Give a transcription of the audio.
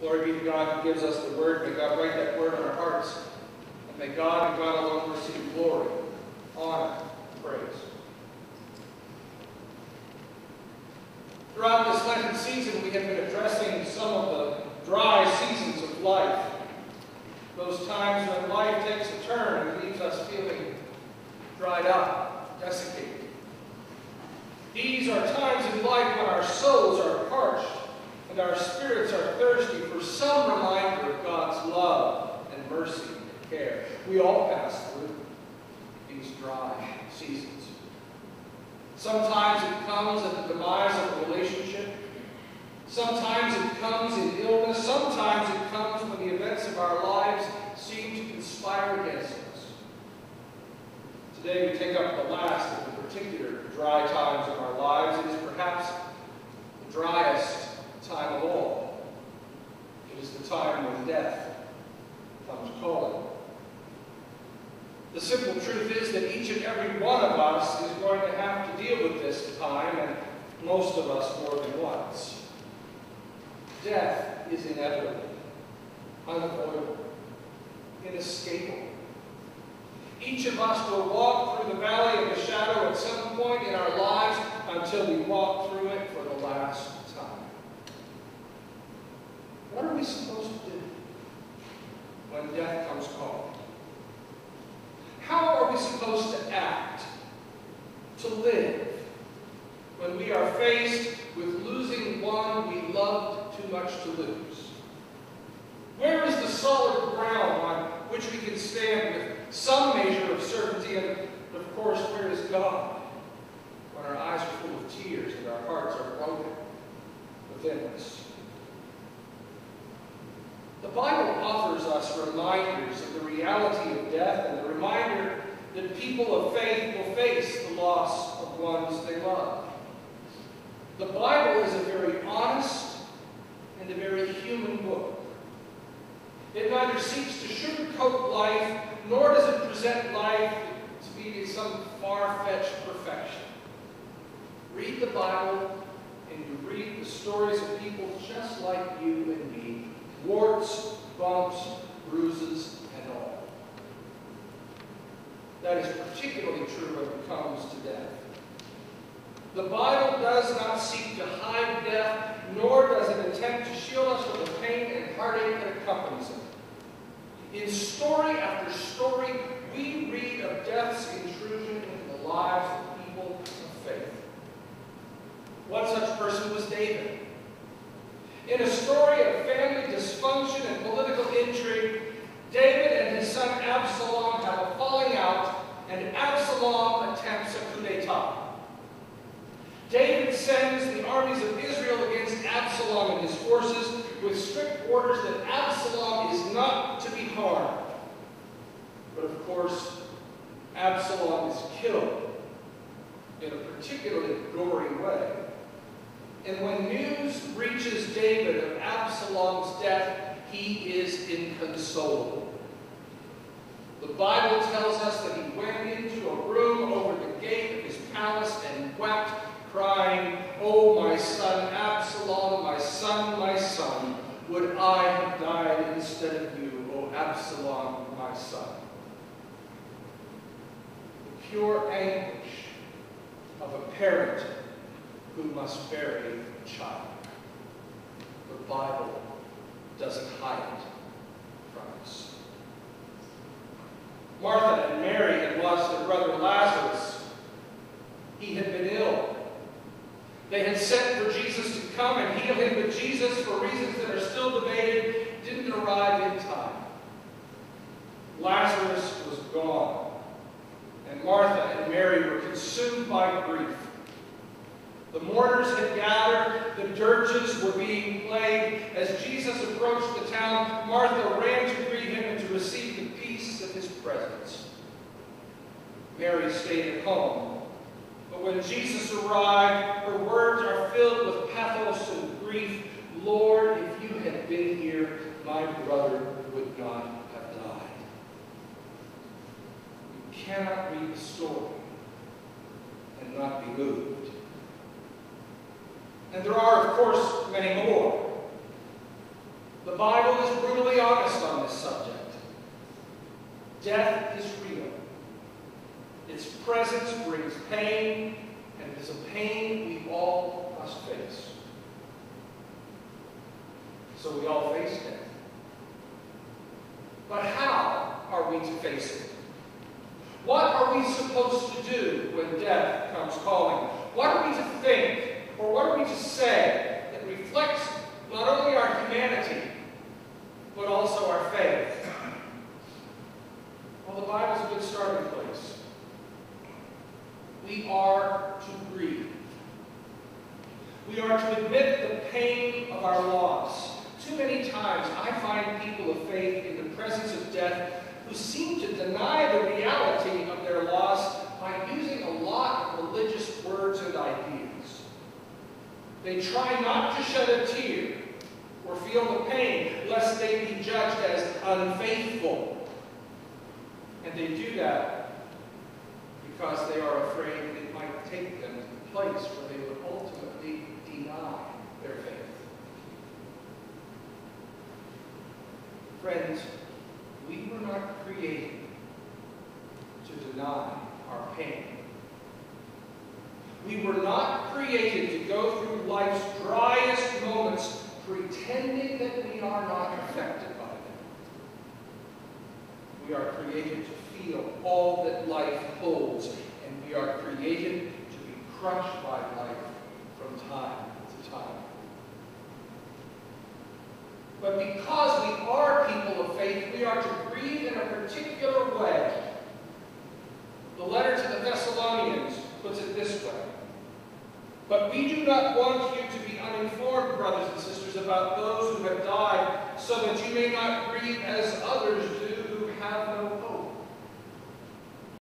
Glory be to God who gives us the word. May God write that word on our hearts. And may God and God alone receive glory, honor, and praise. Throughout this Lenten season, we have been addressing some of the dry seasons of life. Those times when life takes a turn and leaves us feeling dried up, desiccated. These are times in life when our souls are parched and our spirits are thirsty for some reminder of God's love and mercy and care. We all pass through these dry seasons. Sometimes it comes at the demise of a relationship. Sometimes it comes in illness. Sometimes it comes when the events of our lives seem to conspire against us. Today we take up the last of the particular dry times of our lives. It is perhaps the driest time of all. It is the time when death comes calling. The simple truth is that each and every one of us is going to have to deal with this time, and most of us more than once. Death is inevitable, unavoidable, inescapable. Each of us will walk through the valley of the shadow at some point in our lives until we walk through it for the last time. What are we supposed to do when death comes calling? How are we supposed to act, to live, when we are faced with losing one we loved too much to lose? Where is the solid ground on which we can stand with some measure of certainty? And of course, where is God when our eyes are full of tears and our hearts are broken within us? The Bible offers us reminders of the reality of death and the reminder that people of faith will face the loss of ones they love. The Bible is a very honest and a very human book. It neither seeks to sugarcoat life, nor does it present life to be some far-fetched perfection. Read the Bible, and you read the stories of people just like you and me. Warts, bumps, bruises, and all. That is particularly true when it comes to death. The Bible does not seek to hide death, nor does it attempt to shield us from the pain and heartache that accompanies it. In story after story, we read of death's intrusion into the lives of people of faith. One such person was David. In a story of family dysfunction and political intrigue, David and his son Absalom have a falling out, and Absalom attempts a coup d'etat. David sends the armies of Israel against Absalom and his forces with strict orders that Absalom is not to be harmed. But of course, Absalom is killed in a particularly gory way. And when news reaches David of Absalom's death, he is inconsolable. The Bible tells us that he went into a room over the gate of his palace and wept, crying, "Oh, my son Absalom, my son, would I have died instead of you, O Absalom, my son." The pure anguish of a parent who must bury a child. The Bible doesn't hide it from us. Martha and Mary had lost their brother Lazarus. He had been ill. They had sent for Jesus to come and heal him, but Jesus, for reasons that are still debated, didn't arrive in time. Lazarus was gone, and Martha and Mary were consumed by grief. The mourners had gathered, the dirges were being played. As Jesus approached the town, Martha ran to greet him and to receive the peace of his presence. Mary stayed at home. But when Jesus arrived, her words are filled with pathos and grief. "Lord, if you had been here, my brother would not have died." You cannot read the story and not be moved. And there are, of course, many more. The The Bible is brutally honest on this subject. Death is real. Its presence brings pain, and it is a pain we all must face. So we all face death. But how are we to face it? What are we supposed to do when death comes calling? What are we to think, or what are we to say that reflects not only our humanity, but also our faith? Well, the Bible's a good starting place. We are to grieve. We are to admit the pain of our loss. Too many times I find people of faith in the presence of death who seem to deny the reality of their loss by using a lot of religious words and ideas. They try not to shed a tear or feel the pain lest they be judged as unfaithful. And they do that because they are afraid it might take them to the place where they would ultimately deny their faith. Friends, we were not created to deny our pain. We were not created to go through life's driest moments pretending that we are not affected by them. We are created to feel all that life holds, and we are created to be crushed by life from time to time. But because we are people of faith, we are to grieve in a particular way. The letter to the Thessalonians puts it this way: "But we do not want you to be uninformed, brothers and sisters, about those who have died, so that you may not grieve as